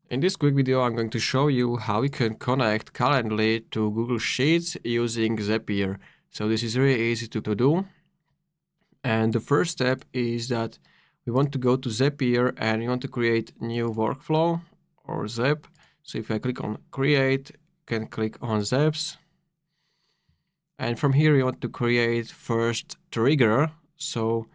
In this quick video, I'm going to show you how you can connect Calendly to Google Sheets using Zapier. So this is really easy to do. And the first step is that we want to go to Zapier and we want to create new workflow or Zap. So if I click on create, you can click on Zaps. And from here, you want to create first trigger. So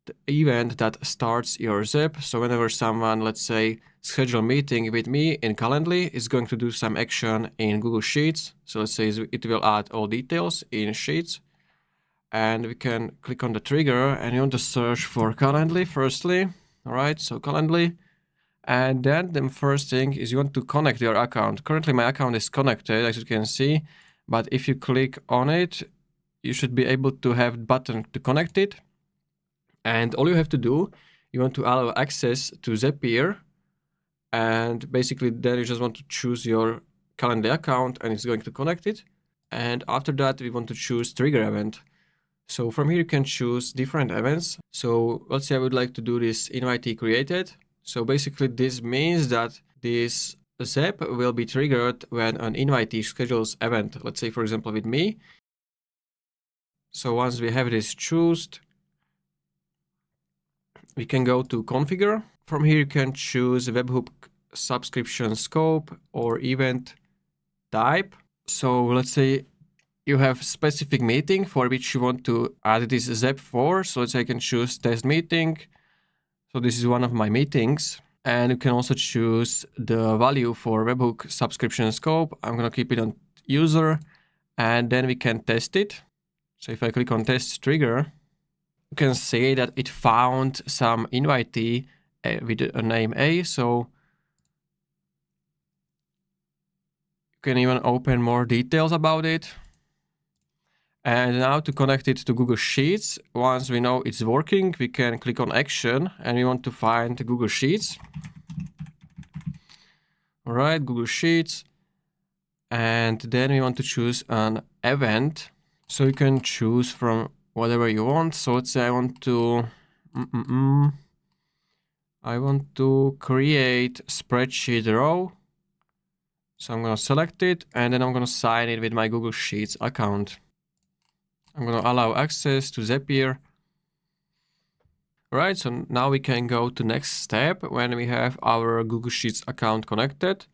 the event that starts your Zap. So whenever someone, let's say, schedule a meeting with me in Calendly, is going to do some action in Google Sheets. So let's say it will add all details in Sheets. And we can click on the trigger and you want to search for Calendly firstly. All right, so Calendly. And then the first thing is you want to connect your account. Currently my account is connected, as you can see. But if you click on it, you should be able to have the button to connect it. And all you have to do, you want to allow access to Zapier. And basically then you just want to choose your Calendly account and it's going to connect it. And after that, we want to choose trigger event. So from here, you can choose different events. So let's say I would like to do this Invitee Created. So basically this means that this Zap will be triggered when an invitee schedules event. Let's say, for example, with me. So once we have this chosen, we can go to configure. From here, you can choose webhook subscription scope or event type. So let's say you have specific meeting for which you want to add this Zap for. So let's say I can choose test meeting. So this is one of my meetings. And you can also choose the value for webhook subscription scope. I'm going to keep it on user and then we can test it. So if I click on test trigger, you can see that it found some invitee with a name A. So you can even open more details about it. And now to connect it to Google Sheets, once we know it's working, we can click on action and we want to find Google Sheets. All right, Google Sheets. And then we want to choose an event. So you can choose from whatever you want. So let's say I want to create spreadsheet row. So I'm going to select it and then I'm going to sign it with my Google Sheets account. I'm going to allow access to Zapier. All right, so now we can go to next step when we have our Google Sheets account connected.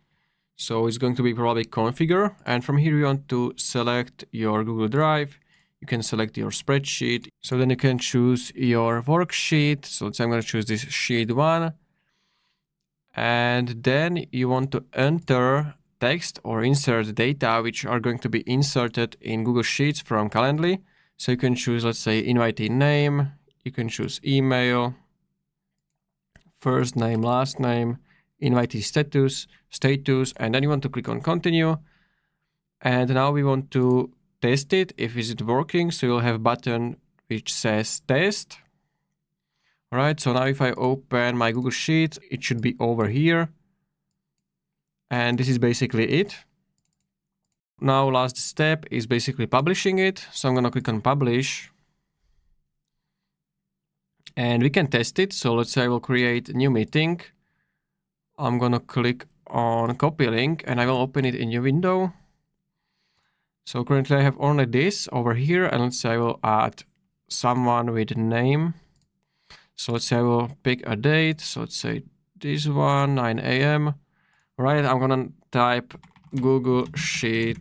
So it's going to be probably configure. And from here, you want to select your Google Drive. You can select your spreadsheet. So then you can choose your worksheet. So I'm going to choose this sheet 1. And then you want to enter text or insert data, which are going to be inserted in Google Sheets from Calendly. So you can choose, let's say, invitee name. You can choose email, first name, last name, invitee status, and then you want to click on continue. And now we want to test it, if is it working. So you'll have a button which says test. All right, so now if I open my Google Sheet, it should be over here. And this is basically it. Now last step is basically publishing it. So I'm going to click on publish. And we can test it. So let's say I will create a new meeting. I'm going to click on copy link and I will open it in your window. So currently I have only this over here. And let's say I will add someone with a name. So let's say I will pick a date. So let's say this one, 9 a.m. All right, I'm going to type Google Sheet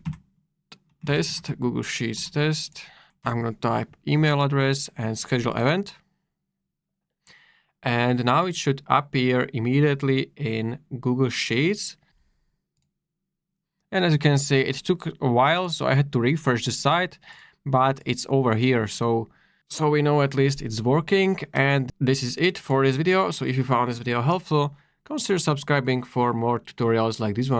test, Google Sheets test. I'm going to type email address and schedule event. And now it should appear immediately in Google Sheets. And as you can see, it took a while, so I had to refresh the site, but it's over here. So we know at least it's working. And this is it for this video. So if you found this video helpful, consider subscribing for more tutorials like this one.